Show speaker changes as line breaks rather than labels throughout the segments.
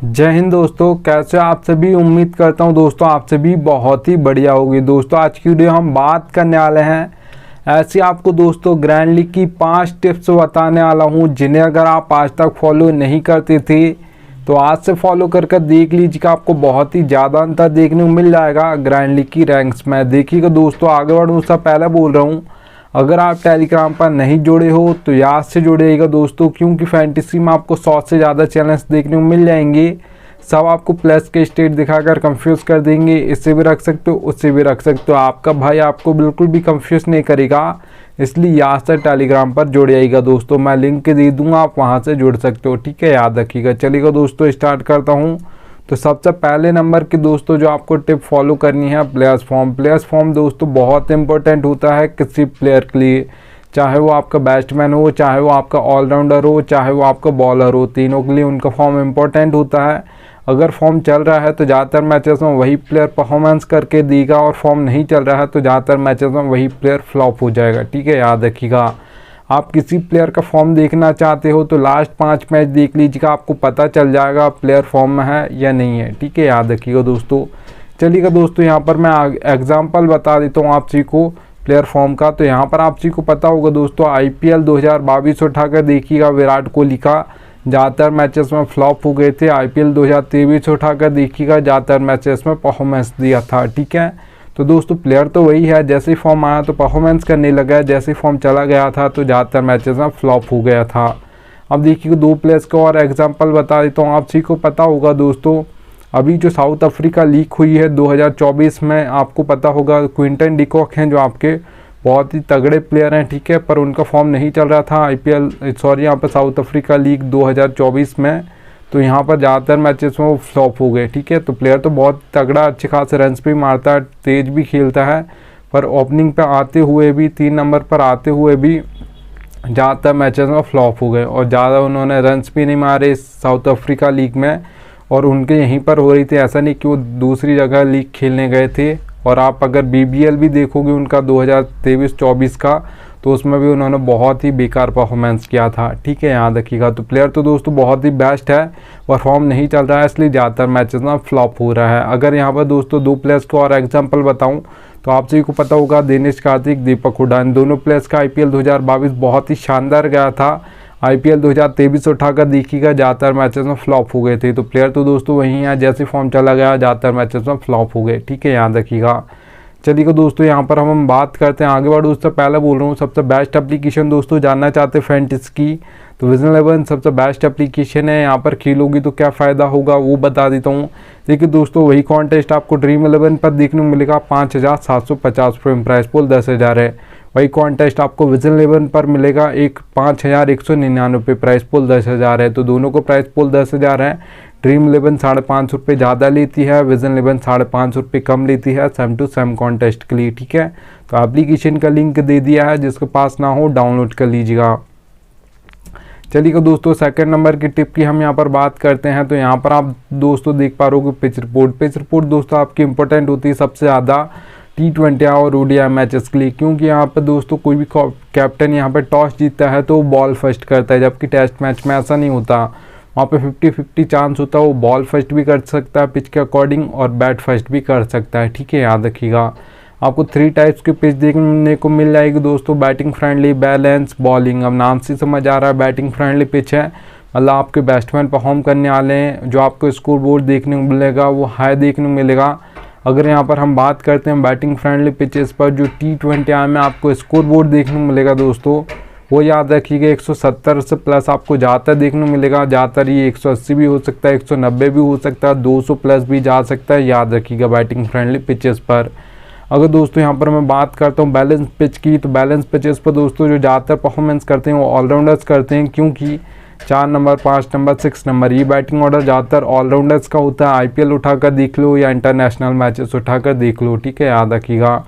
जय हिंद दोस्तों, कैसे आप सभी। उम्मीद करता हूं दोस्तों आप सभी बहुत ही बढ़िया होगी। दोस्तों आज की वीडियो हम बात करने वाले हैं ऐसी आपको दोस्तों ग्रैंड लीग की 5 टिप्स बताने वाला हूं, जिन्हें अगर आप आज तक फॉलो नहीं करते थे तो आज से फॉलो करके देख लीजिएगा। आपको बहुत ही ज़्यादा अंतर देखने को मिल जाएगा ग्रैंड लीग की रैंक्स में। देखिएगा दोस्तों, आगे बढ़ूँ उससे पहले बोल रहा हूँ, अगर आप टेलीग्राम पर नहीं जुड़े हो तो याद से जुड़िएगा दोस्तों, क्योंकि फैंटेसी में आपको 100 से ज़्यादा चैलेंज देखने को मिल जाएंगे। सब आपको प्लस के स्टेट दिखाकर कंफ्यूज कर देंगे, इससे भी रख सकते हो उससे भी रख सकते हो। आपका भाई आपको बिल्कुल भी कंफ्यूज नहीं करेगा, इसलिए याद से टेलीग्राम पर जुड़ जाइएगा दोस्तों। मैं लिंक दे दूँगा, आप वहाँ से जुड़ सकते हो, ठीक है, याद रखिएगा। चलिएगा दोस्तों स्टार्ट करता हूँ। तो सबसे पहले नंबर की दोस्तों जो आपको टिप फॉलो करनी है, प्लेयर्स फॉर्म। प्लेयर्स फॉर्म दोस्तों बहुत इंपॉर्टेंट होता है किसी प्लेयर के लिए, चाहे वो आपका बैट्समैन हो, चाहे वो आपका ऑलराउंडर हो, चाहे वो आपका बॉलर हो, तीनों के लिए उनका फॉर्म इंपॉर्टेंट होता है। अगर फॉर्म चल रहा है तो ज़्यादातर मैचेस में वही प्लेयर परफॉर्मेंस करके देगा, और फॉर्म नहीं चल रहा है तो ज़्यादातर मैचेस में वही प्लेयर फ्लॉप हो जाएगा, ठीक है, याद रखिएगा। आप किसी प्लेयर का फॉर्म देखना चाहते हो तो लास्ट 5 मैच देख लीजिएगा, आपको पता चल जाएगा प्लेयर फॉर्म में है या नहीं है, ठीक है, याद रखिएगा दोस्तों। चलिएगा दोस्तों, यहाँ पर मैं एग्जांपल बता देता हूँ आप जी को प्लेयर फॉर्म का। तो यहाँ पर आप जी को पता होगा दोस्तों, IPL 2022 उठाकर देखिएगा, विराट कोहली का ज़्यादातर मैचेस में फ्लॉप हो गए थे। IPL 2023 उठाकर देखिएगा, ज़्यादातर मैचेस में परफॉर्मेंस दिया था, ठीक है। तो दोस्तों प्लेयर तो वही है, जैसे ही फॉर्म आया तो परफॉर्मेंस करने लगा है, जैसे ही फॉर्म चला गया था तो ज़्यादातर मैचेस में फ्लॉप हो गया था। अब देखिए 2 प्लेयर्स का और एग्जांपल बता देता हूँ, आप सभी को पता होगा दोस्तों, अभी जो साउथ अफ्रीका लीग हुई है 2024 में, आपको पता होगा क्विंटन डिकॉक हैं जो आपके बहुत ही तगड़े प्लेयर हैं, ठीक है, पर उनका फॉर्म नहीं चल रहा था यहाँ पर साउथ अफ्रीका लीग 2024 में। तो यहाँ पर ज़्यादातर मैचेस में वो फ्लॉप हो गए, ठीक है। तो प्लेयर तो बहुत तगड़ा, अच्छे खासे रन्स भी मारता है, तेज भी खेलता है, पर ओपनिंग पे आते हुए भी 3 नंबर पर आते हुए भी ज़्यादातर मैचेस में फ्लॉप हो गए, और ज़्यादा उन्होंने रन्स भी नहीं मारे साउथ अफ्रीका लीग में, और उनके यहीं पर हो रही थी, ऐसा नहीं कि वो दूसरी जगह लीग खेलने गए थे। और आप अगर BBL भी देखोगे उनका 2023-24 का, तो उसमें भी उन्होंने बहुत ही बेकार परफॉर्मेंस किया था, ठीक है, याद रखिएगा। तो प्लेयर तो दोस्तों बहुत ही बेस्ट है, पर फॉर्म नहीं चल रहा है, इसलिए ज़्यादातर मैचेस में फ्लॉप हो रहा है। अगर यहाँ पर दोस्तों 2 प्लेयर्स को और एग्जांपल बताऊं तो आप सभी को पता होगा, दिनेश कार्तिक, दीपक हुडा, इन दोनों प्लेयर्स का IPL 2022 बहुत ही शानदार गया था। IPL 2023 उठाकर देखिएगा, ज़्यादातर मैचेस में फ्लॉप हो गए थे। तो प्लेयर तो दोस्तों वही है, जैसे फॉर्म चला गया ज़्यादातर मैचेस में फ्लॉप हो गए, ठीक है, याद रखिएगा। चलिएगा दोस्तों, यहाँ पर हम बात करते हैं, आगे बढ़ो उससे पहले बोल रहा हूँ सबसे बेस्ट एप्लीकेशन दोस्तों जानना चाहते हैं फैंटेसी की, तो विजन 11 सबसे बेस्ट एप्लीकेशन है। यहाँ पर खेलोगी तो क्या फ़ायदा होगा वो बता देता हूँ। देखिए दोस्तों, वही कॉन्टेस्ट आपको ड्रीम 11 पर देखने को मिलेगा, 5,750 रुपये प्राइस पूल 10,000 है। वही कॉन्टेस्ट आपको विजन 11 पर मिलेगा, एक 5,199 प्राइस पूल 10,000 है। तो दोनों को प्राइस पूल 10,000 है। ड्रीम 11 550 रुपये ज़्यादा लेती है, विजन 11 550 रुपये कम लेती है, सेम टू सेम कॉन्टेस्ट के लिए, ठीक है। तो एप्लीकेशन का लिंक दे दिया है, जिसके पास ना हो डाउनलोड कर लीजिएगा। चलिए दोस्तों, सेकंड नंबर की टिप की हम यहाँ पर बात करते हैं। तो यहाँ पर आप दोस्तों देख पा रहे हो पिच रिपोर्ट। पिच रिपोर्ट दोस्तों आपकी इंपॉर्टेंट होती है सबसे ज़्यादा T20 और ODI मैचेस के लिए, क्योंकि यहाँ पर दोस्तों कोई भी कैप्टन यहाँ पर टॉस जीतता है तो वो बॉल फर्स्ट करता है, जबकि टेस्ट मैच में ऐसा नहीं होता। वहाँ पे 50-50 चांस होता है, वो बॉल फर्स्ट भी कर सकता है पिच के अकॉर्डिंग, और बैट फर्स्ट भी कर सकता है, ठीक है, याद रखिएगा। आपको 3 टाइप्स की पिच देखने को मिल जाएगी दोस्तों, बैटिंग फ्रेंडली, बैलेंस, बॉलिंग। अब नाम से समझ आ रहा है बैटिंग फ्रेंडली पिच है, मतलब आपके बैट्समैन परफॉर्म करने वाले हैं, जो आपको स्कोर बोर्ड देखने को मिलेगा वो हाई देखने को मिलेगा। अगर यहाँ पर हम बात करते हैं बैटिंग फ्रेंडली पिचेस पर, जो T20 में आपको स्कोर बोर्ड देखने को मिलेगा दोस्तों, वो याद रखिएगा 170 से प्लस आपको ज़्यादातर देखने को मिलेगा। ज़्यादातर ये 180 भी हो सकता है, 190 भी हो सकता है, 200 प्लस भी जा सकता है, याद रखिएगा बैटिंग फ्रेंडली पिचेस पर। अगर दोस्तों यहाँ पर मैं बात करता हूँ बैलेंस पिच की, तो बैलेंस पिचेस पर दोस्तों जो ज़्यादातर परफॉर्मेंस करते हैं वो ऑलराउंडर्स करते हैं, क्योंकि 4 नंबर, 5 नंबर, 6 नंबर ये बैटिंग ऑर्डर ज़्यादातर ऑलराउंडर्स का होता है। IPL उठाकर देख लो या इंटरनेशनल मैचेस उठाकर देख लो, ठीक है, याद रखिएगा।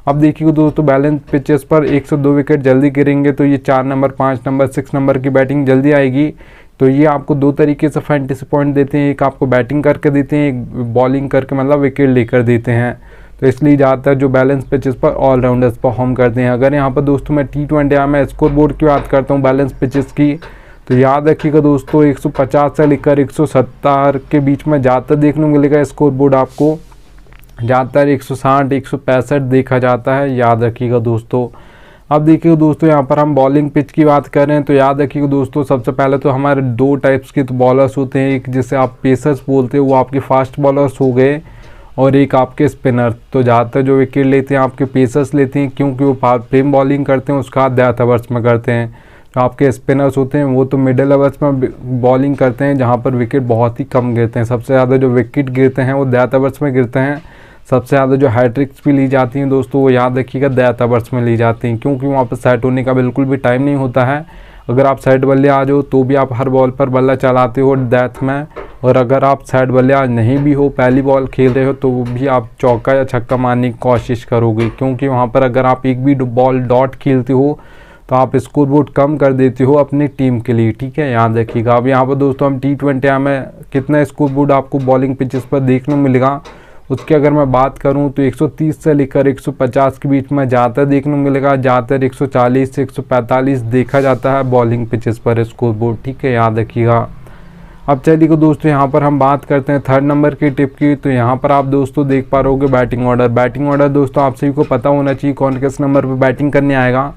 अब देखिए दोस्तों, बैलेंस पिचेस पर 1 से 2 विकेट जल्दी गिरेंगे, तो ये 4 नंबर, 5 नंबर, 6 नंबर की बैटिंग जल्दी आएगी। तो ये आपको 2 तरीके से फैंटेसी पॉइंट देते हैं, एक आपको बैटिंग करके देते हैं, एक बॉलिंग करके मतलब विकेट लेकर देते हैं। तो इसलिए ज़्यादातर जो बैलेंस पिचेस पर ऑलराउंडर्स परफॉर्म करते हैं। अगर यहाँ पर दोस्तों मैं T20 में स्कोर बोर्ड की बात करता हूँ बैलेंस पिचेस की, तो याद रखिएगा दोस्तों 150 से लेकर 170 के बीच में ज़्यादातर देखने को मिलेगा स्कोर बोर्ड आपको, ज़्यादातर 160 165 देखा जाता है, याद रखिएगा दोस्तों। अब देखिए दोस्तों यहाँ पर हम बॉलिंग पिच की बात कर रहे हैं, तो याद रखिएगा दोस्तों सबसे पहले तो हमारे दो टाइप्स के तो बॉलर्स होते हैं, एक जिसे आप पेसर्स बोलते हैं वो आपके फास्ट बॉलर्स हो गए, और एक आपके स्पिनर। तो ज़्यादातर जो विकेट लेते हैं आपके पेसर्स लेते हैं, क्योंकि वो फ्लेम बॉलिंग करते हैं, उसका डेथ ओवर्स में करते हैं। जो आपके स्पिनर्स होते हैं वो तो मिडिल ओवर्स में बॉलिंग करते हैं, जहाँ पर विकेट बहुत ही कम गिरते हैं। सबसे ज़्यादा जो विकेट गिरते हैं वो डेथ ओवर्स में गिरते हैं। सबसे ज़्यादा जो हैट्रिक्स भी ली जाती हैं दोस्तों वो याद रखिएगा डेथ ओवर्स में ली जाती हैं, क्योंकि वहाँ पर सेट होने का बिल्कुल भी टाइम नहीं होता है। अगर आप साइड बल्ले आ जाओ तो भी आप हर बॉल पर बल्ला चलाते हो डेथ में, और अगर आप साइड बल्लेबाज नहीं भी हो, पहली बॉल खेल रहे हो, तो भी आप चौका या छक्का मारने की कोशिश करोगे, क्योंकि वहाँ पर अगर आप एक भी बॉल डॉट खेलते हो तो आप स्कोर बोर्ड कम कर देते हो अपनी टीम के लिए, ठीक है, याद रखिएगा। अब यहाँ पर दोस्तों हम T20 में कितना स्कोर बोर्ड आपको बॉलिंग पिचेस पर देखने को मिलेगा, उसकी अगर मैं बात करूँ तो 130 से लेकर 150 के बीच में ज़्यादातर देखने को मिलेगा, ज़्यादातर 140 से 145 देखा जाता है बॉलिंग पिचेस पर स्कोर बोर्ड, ठीक है, याद रखिएगा। अब चलिए दोस्तों यहाँ पर हम बात करते हैं थर्ड नंबर की टिप की। तो यहाँ पर आप दोस्तों देख पा रहे बैटिंग ऑर्डर। बैटिंग ऑर्डर दोस्तों आप सभी को पता होना चाहिए कौन किस नंबर पर बैटिंग करने आएगा,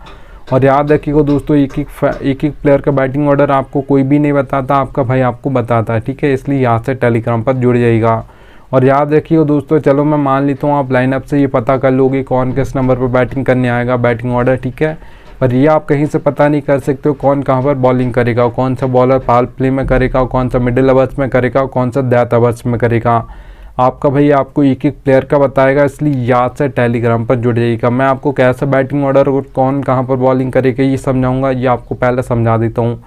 और याद रखिएगा दोस्तों एक एक प्लेयर का बैटिंग ऑर्डर आपको कोई भी नहीं बताता, आपका भाई आपको बताता है, ठीक है, इसलिए यहाँ से टेलीग्राम पर जुड़ जाइएगा। और याद रखिएगा दोस्तों, चलो मैं मान लेता हूँ आप लाइनअप से ये पता कर लोगे कौन किस नंबर पर बैटिंग करने आएगा, बैटिंग ऑर्डर, ठीक है, पर ये आप कहीं से पता नहीं कर सकते हो कौन कहाँ पर बॉलिंग करेगा, कौन सा बॉलर पावर प्ले में करेगा, कौन सा मिडिल ओवर्स में करेगा, कौन सा डेथ ओवर्स में करेगा। आपका भाई आपको एक एक प्लेयर का बताएगा, इसलिए याद से टेलीग्राम पर जुड़ जाइएगा। मैं आपको कैसा बैटिंग ऑर्डर और कौन कहाँ पर बॉलिंग करेगा ये समझाऊंगा, ये आपको पहले समझा देता हूँ।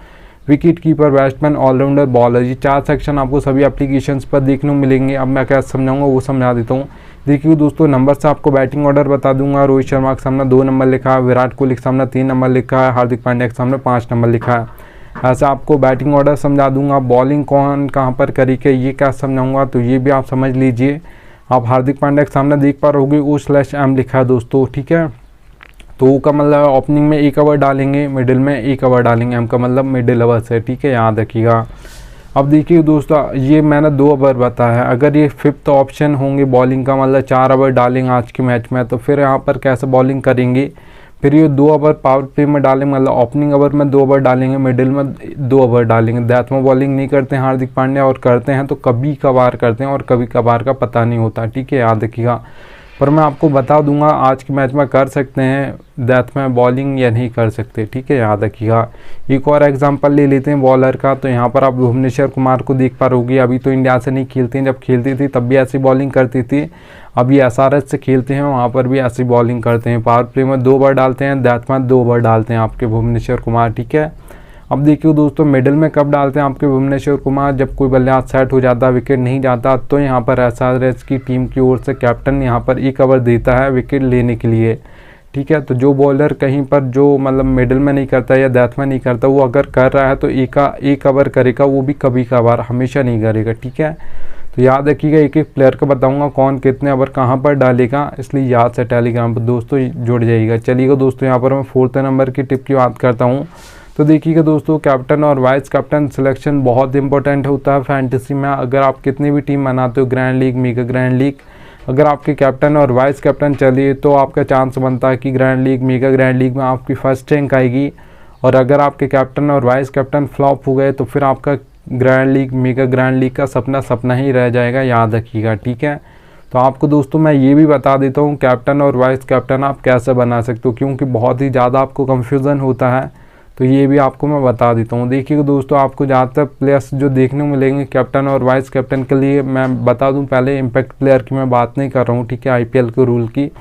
Wicket keeper, batsman, allrounder, bowler, ये 4 सेक्शन आपको सभी एप्लीकेशंस पर देखने को मिलेंगे। अब मैं क्या समझाऊंगा वो समझा देता हूँ। देखिए दोस्तों नंबर से आपको बैटिंग ऑर्डर बता दूंगा। रोहित शर्मा के सामने 2 नंबर लिखा है, विराट कोहली के सामने 3 नंबर लिखा है, हार्दिक पांड्या के सामने 5 नंबर लिखा है। ऐसा आपको बैटिंग ऑर्डर समझा दूंगा। बॉलिंग कौन कहाँ पर करेगा ये क्या समझाऊंगा, तो ये भी आप समझ लीजिए। आप हार्दिक पांड्या के सामने देख पा रहोगे O/M लिखा है दोस्तों, ठीक है, तो O का मतलब ओपनिंग में 1 ओवर डालेंगे, मिडिल में 1 ओवर डालेंगे, M का मतलब मिडिल ओवर्स है, ठीक है, याद रखिएगा। अब देखिए दोस्तों ये मैंने 2 ओवर बताया है, अगर ये 5th ऑप्शन होंगे बॉलिंग का मतलब 4 ओवर डालेंगे आज के मैच में, तो फिर यहाँ पर कैसे बॉलिंग करेंगे। फिर ये 2 ओवर पावर प्ले में डालेंगे, मतलब ओपनिंग ओवर में 2 ओवर डालेंगे, मिडिल में 2 ओवर डालेंगे। डेथ में बॉलिंग नहीं करते हैं हार्दिक पांड्या, और करते हैं तो कभी कभार करते हैं, और कभी कभार का पता नहीं होता, ठीक है, याद रखिएगा। पर मैं आपको बता दूंगा आज के मैच में कर सकते हैं डेथ में बॉलिंग या नहीं कर सकते, ठीक है, याद रखिएगा। एक और एग्जांपल ले लेते हैं बॉलर का। तो यहाँ पर आप भुवनेश्वर कुमार को देख पा रहोगे। अभी तो इंडिया से नहीं खेलते हैं, जब खेलती थी तब भी ऐसी बॉलिंग करती थी। अभी SRH से खेलते हैं, वहाँ पर भी ऐसी बॉलिंग करते हैं। पावर प्ले में 2 ओवर डालते हैं, डेथ में 2 ओवर डालते हैं आपके भुवनेश्वर कुमार, ठीक है। अब देखिए दोस्तों मिडिल में कब डालते हैं आपके भुवनेश्वर कुमार, जब कोई बल्लेबाज सेट हो जाता, विकेट नहीं जाता, तो यहाँ पर SRH की टीम की ओर से कैप्टन यहाँ पर 1 ओवर देता है विकेट लेने के लिए, ठीक है। तो जो बॉलर कहीं पर जो मतलब मिडिल में नहीं करता या डेथ में नहीं करता, वो अगर कर रहा है तो 1 ओवर करेगा, वो भी कभी कभार, हमेशा नहीं करेगा, ठीक है। तो याद रखिएगा एक एक प्लेयर का बताऊंगा कौन कितने ओवर कहाँ पर डालेगा, इसलिए याद से टेलीग्राम पर दोस्तों जुड़ जाइएगा। चलिएगा दोस्तों यहाँ पर मैं 4th नंबर की टिप की बात करता हूँ। तो देखिएगा दोस्तों कैप्टन और वाइस कैप्टन सिलेक्शन बहुत इंपॉर्टेंट होता है फैंटेसी में। अगर आप कितनी भी टीम बनाते हो, grand league, mega grand league, अगर आपके कैप्टन और वाइस कैप्टन चलिए तो आपका चांस बनता है कि grand league, mega grand league में आपकी फर्स्ट रैंक आएगी। और अगर आपके कैप्टन और वाइस कैप्टन फ्लॉप हो गए तो फिर आपका grand league, mega grand league का सपना ही रह जाएगा, याद रखिएगा, ठीक है। तो आपको दोस्तों मैं ये भी बता देता हूँ कैप्टन और वाइस कैप्टन आप कैसे बना सकते हो, क्योंकि बहुत ही ज़्यादा आपको कन्फ्यूज़न होता है, तो ये भी आपको मैं बता देता हूँ। देखिए दोस्तों आपको ज़्यादातर प्लेयर्स जो देखने को मिलेंगे कैप्टन और वाइस कैप्टन के लिए, मैं बता दूँ पहले इम्पैक्ट प्लेयर की मैं बात नहीं कर रहा हूँ, ठीक है, IPL के रूल की,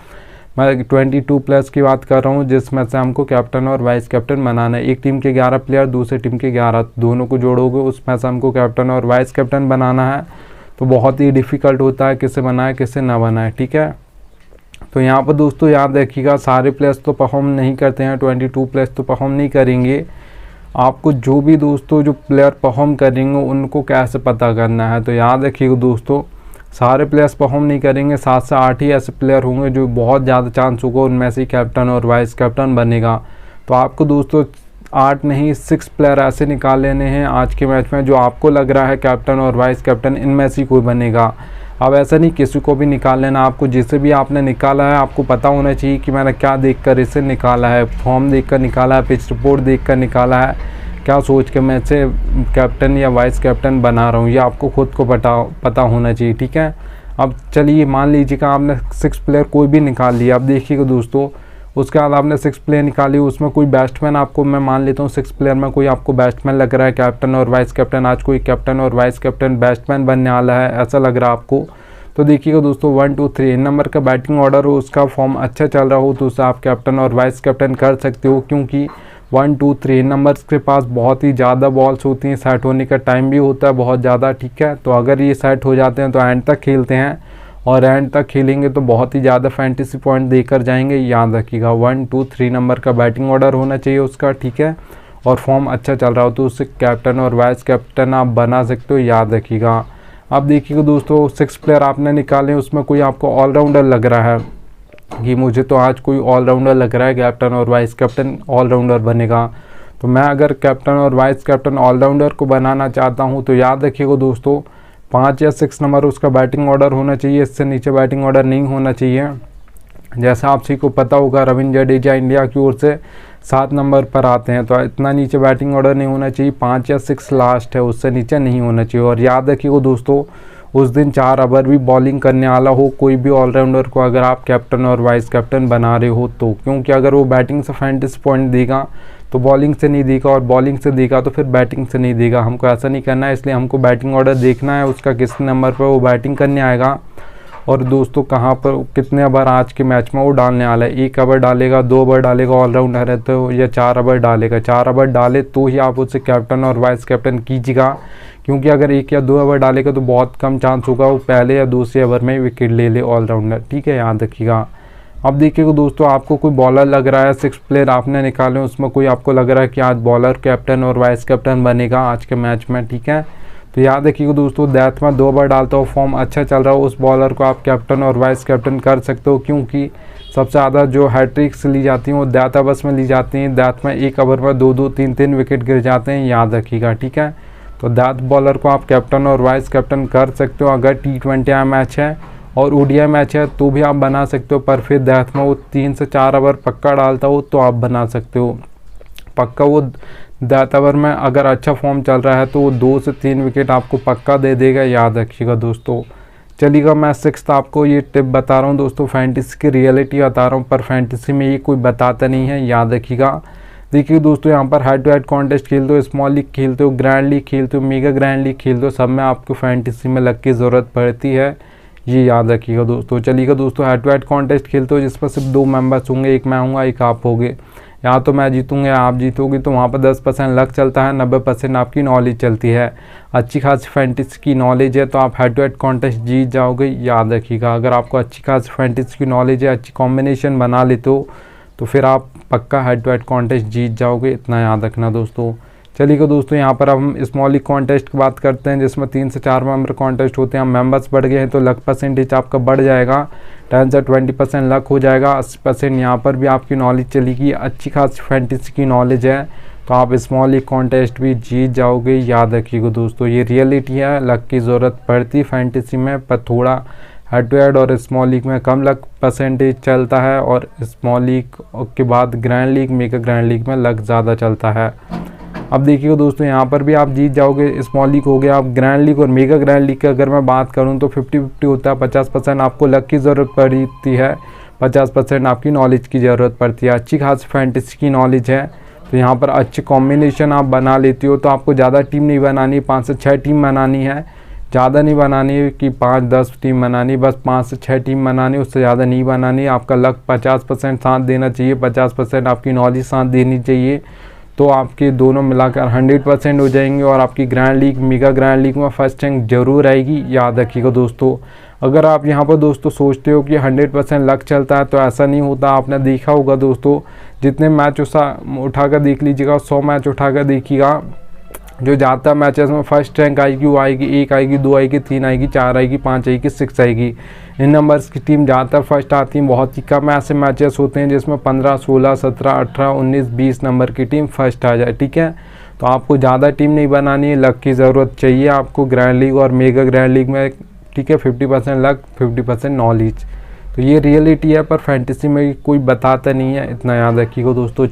मैं 22 प्लेयर्स की बात कर रहा हूँ, जिसमें से हमको कैप्टन और वाइस कैप्टन बनाना है। एक टीम के 11 प्लेयर, दूसरी टीम के 11, दोनों को जोड़ोगे, उसमें से हमको कैप्टन और वाइस कैप्टन बनाना है। तो बहुत ही डिफ़िकल्ट होता है किसे बनाए किसे ना बनाए, ठीक है। तो यहाँ पर दोस्तों याद रखिएगा सारे प्लेयर्स तो परफॉर्म नहीं करते हैं, 22 प्लेयर्स तो परफॉर्म नहीं करेंगे। आपको जो भी दोस्तों जो प्लेयर परफॉर्म करेंगे उनको कैसे पता करना है, तो याद रखिएगा दोस्तों सारे प्लेयर्स परफॉर्म नहीं करेंगे, 7 से 8 ही ऐसे प्लेयर होंगे जो बहुत ज़्यादा चांस होगा उनमें से कैप्टन और वाइस कैप्टन बनेगा। तो आपको दोस्तों 8 नहीं 6 प्लेयर ऐसे निकाल लेने हैं आज के मैच में जो आपको लग रहा है कैप्टन और वाइस कैप्टन इनमें से कोई बनेगा। अब ऐसा नहीं किसी को भी निकाल लेना, आपको जिसे भी आपने निकाला है आपको पता होना चाहिए कि मैंने क्या देखकर इसे निकाला है, फॉर्म देखकर निकाला है, पिच रिपोर्ट देखकर निकाला है, क्या सोच के मैं इसे कैप्टन या वाइस कैप्टन बना रहा हूँ, ये आपको खुद को पता होना चाहिए। ठीक है, अब चलिए मान लीजिएगा आपने 6 प्लेयर कोई भी निकाल लिया। अब देखिएगा दोस्तों, उसके बाद आपने 6 प्लेयर निकाली, उसमें कोई बैट्समैन आपको, मैं मान लेता हूँ 6 प्लेयर में कोई आपको बैट्समैन लग रहा है कैप्टन और वाइस कैप्टन, आज कोई कैप्टन और वाइस कैप्टन बैट्समैन बनने वाला है ऐसा लग रहा है आपको। तो देखिएगा दोस्तों 1 2 3 नंबर का बैटिंग ऑर्डर हो, उसका फॉर्म अच्छा चल रहा हो तो उसे आप कैप्टन और वाइस कैप्टन कर सकते हो, क्योंकि 1 2 3 नंबर्स के पास बहुत ही ज़्यादा बॉल्स होती हैं, सेट होने का टाइम भी होता है बहुत ज़्यादा। ठीक है, तो अगर ये सेट हो जाते हैं तो एंड तक खेलते हैं, और एंड तक खेलेंगे तो बहुत ही ज़्यादा फैंटेसी पॉइंट देकर जाएंगे। याद रखिएगा 1 2 3 नंबर का बैटिंग ऑर्डर होना चाहिए उसका। ठीक है, और फॉर्म अच्छा चल रहा हो तो उससे कैप्टन और वाइस कैप्टन आप बना सकते हो, याद रखिएगा। अब देखिएगा दोस्तों 6 प्लेयर आपने निकाले, उसमें कोई आपको ऑलराउंडर लग रहा है कि मुझे तो आज कोई ऑलराउंडर लग रहा है कैप्टन और वाइस कैप्टन ऑलराउंडर बनेगा, तो मैं अगर कैप्टन और वाइस कैप्टन ऑलराउंडर को बनाना चाहता हूं तो याद रखिएगा दोस्तों 5 या 6 नंबर उसका बैटिंग ऑर्डर होना चाहिए, इससे नीचे बैटिंग ऑर्डर नहीं होना चाहिए। जैसा आप सभी को पता होगा रविंद्र जडेजा इंडिया की ओर से 7 नंबर पर आते हैं, तो इतना नीचे बैटिंग ऑर्डर नहीं होना चाहिए, 5 या 6 लास्ट है, उससे नीचे नहीं होना चाहिए। और याद रखिएगा दोस्तों उस दिन 4 ओवर भी बॉलिंग करने वाला हो कोई भी ऑलराउंडर को अगर आप कैप्टन और वाइस कैप्टन बना रहे हो तो, क्योंकि अगर वो बैटिंग से फैंटेसी पॉइंट देगा तो बॉलिंग से नहीं देगा, और बॉलिंग से देगा तो फिर बैटिंग से नहीं देगा। हमको ऐसा नहीं करना है, इसलिए हमको बैटिंग ऑर्डर देखना है उसका किस नंबर पर वो बैटिंग करने आएगा, और दोस्तों कहाँ पर कितने ओवर आज के मैच में वो डालने वाला है। 1 ओवर डालेगा, 2 ओवर डालेगा ऑलराउंडर है तो, या 4 ओवर डालेगा। 4 ओवर डाले तो ही आप उसे कैप्टन और वाइस कैप्टन कीजिएगा, क्योंकि अगर 1 या 2 ओवर डालेगा तो बहुत कम चांस होगा वो पहले या दूसरे ओवर में विकेट ले ले ऑलराउंडर। ठीक है, याद रखिएगा। अब देखिएगा दोस्तों आपको कोई बॉलर लग रहा है, 6 प्लेयर आपने निकाले, उसमें कोई आपको लग रहा है कि आज बॉलर कैप्टन और वाइस कैप्टन बनेगा आज के मैच में। ठीक है, तो याद रखिएगा दोस्तों डेथ में 2 ओवर डालता हो, फॉर्म अच्छा चल रहा हो, उस बॉलर को आप कैप्टन और वाइस कैप्टन कर सकते हो, क्योंकि सबसे ज़्यादा जो हैट्रिक्स ली जाती हैं वो डेथ ओवर्स में ली जाती हैं। डेथ में 1 ओवर में 2 2 3 3 विकेट गिर जाते हैं, याद रखिएगा। ठीक है, तो डेथ बॉलर को आप कैप्टन और वाइस कैप्टन कर सकते हो। अगर T20 मैच है और ODI मैच है तो भी आप बना सकते हो, पर फिर डेथ में वो 3 से 4 ओवर पक्का डालता हो तो आप बना सकते हो पक्का। वो डेथ ओवर में अगर अच्छा फॉर्म चल रहा है तो वो 2 से 3 विकेट आपको पक्का दे देगा, याद रखिएगा दोस्तों। चलिएगा मैं 6th आपको ये टिप बता रहा हूँ दोस्तों, फैंटेसी की रियलिटी बता रहा हूँ, पर फैंटेसी में ये कोई बताता नहीं है, याद रखिएगा। देखिए दोस्तों यहाँ पर हेड टू हेड कॉन्टेस्ट खेलते हो, स्मॉल लीग खेलते हो, ग्रैंड लीग खेलते हो, मेगा ग्रैंड लीग खेलते हो, सब में आपको फैंटेसी में लक की ज़रूरत पड़ती है, ये याद रखिएगा दोस्तों। चलिएगा दोस्तों हेड टू हेड कॉन्टेस्ट खेलते हो जिसमें सिर्फ 2 मेंबर्स होंगे, एक मैं हूँगा एक आप होगे। यहाँ तो मैं जीतूंगा आप जीतोगे, तो वहाँ पर 10% लक चलता है, 90% आपकी नॉलेज चलती है। अच्छी खासी फैंटेसी की नॉलेज है तो आप हेड टू हेड कॉन्टेस्ट जीत जाओगे, याद रखिएगा। अगर आपको अच्छी खासी फैंटेसी की नॉलेज है, अच्छी कॉम्बिनेशन बना लेते हो तो फिर आप पक्का हेड टू हेड कॉन्टेस्ट जीत जाओगे, इतना याद रखना दोस्तों। चलिएगा दोस्तों यहाँ पर हम स्मॉल लीग कॉन्टेस्ट की बात करते हैं जिसमें 3 से 4 मेंबर कॉन्टेस्ट होते हैं। मेंबर्स बढ़ गए हैं तो लक परसेंटेज आपका बढ़ जाएगा, 10 से 20% लक हो जाएगा, 80% यहाँ पर भी आपकी नॉलेज चलेगी। अच्छी खासी फैंटेसी की नॉलेज है तो आप स्मॉल लीग कॉन्टेस्ट भी जीत जाओगे, याद रखिएगा दोस्तों। ये रियलिटी है, लक की ज़रूरत पड़ती फैंटेसी में, पर थोड़ा हेड टू हेड और स्मॉल लीग में कम लक परसेंटेज चलता है, और स्मॉल लीग के बाद grand league mega grand league में लक ज़्यादा चलता है। अब देखिएगा दोस्तों यहाँ पर भी आप जीत जाओगे, स्मॉल लीग हो गया। आप ग्रैंड लीग और मेगा ग्रैंड लीग की अगर मैं बात करूँ तो 50-50 होता है, 50% आपको लक की ज़रूरत पड़ती है, 50% आपकी नॉलेज की ज़रूरत पड़ती है। अच्छी खासी फैंटेसी की नॉलेज है तो यहाँ पर अच्छी कॉम्बिनेशन आप बना लेती हो, तो आपको ज़्यादा टीम नहीं बनानी, 5 से 6 टीम बनानी है, ज़्यादा नहीं बनानी है कि 5-10 टीम बनानी, बस 5 से 6 टीम बनानी, उससे ज़्यादा नहीं बनानी। आपका लक 50% साथ देना चाहिए, 50% आपकी नॉलेज साथ देनी चाहिए, तो आपके दोनों मिलाकर 100% हो जाएंगे, और आपकी grand league mega grand league में फर्स्ट रैंक जरूर आएगी, याद रखिएगा दोस्तों। अगर आप यहाँ पर दोस्तों सोचते हो कि 100% लक चलता है तो ऐसा नहीं होता। आपने देखा होगा दोस्तों, जितने मैच उठाकर देख लीजिएगा, 100 मैच उठाकर देखिएगा, जो ज़्यादातर मैचेस में फर्स्ट रैंक आएगी वो आएगी, 1 आएगी, 2 आएगी, 3 आएगी, 4 आएगी, 5 आएगी, 6 आएगी। इन नंबर्स की टीम ज़्यादातर फर्स्ट आती है। बहुत ही कम ऐसे मैचेस होते हैं जिसमें 15, 16, 17, 18, 19, 20 नंबर की टीम फर्स्ट आ जाए। ठीक है, तो आपको ज़्यादा टीम नहीं बनानी है, लक की ज़रूरत चाहिए आपको ग्रैंड लीग और मेगा ग्रैंड लीग में। ठीक है, 50% लक, 50% नॉलेज। तो ये रियलिटी है, पर फैंटेसी में कोई बताता नहीं है, इतना याद रखिएगा दोस्तों।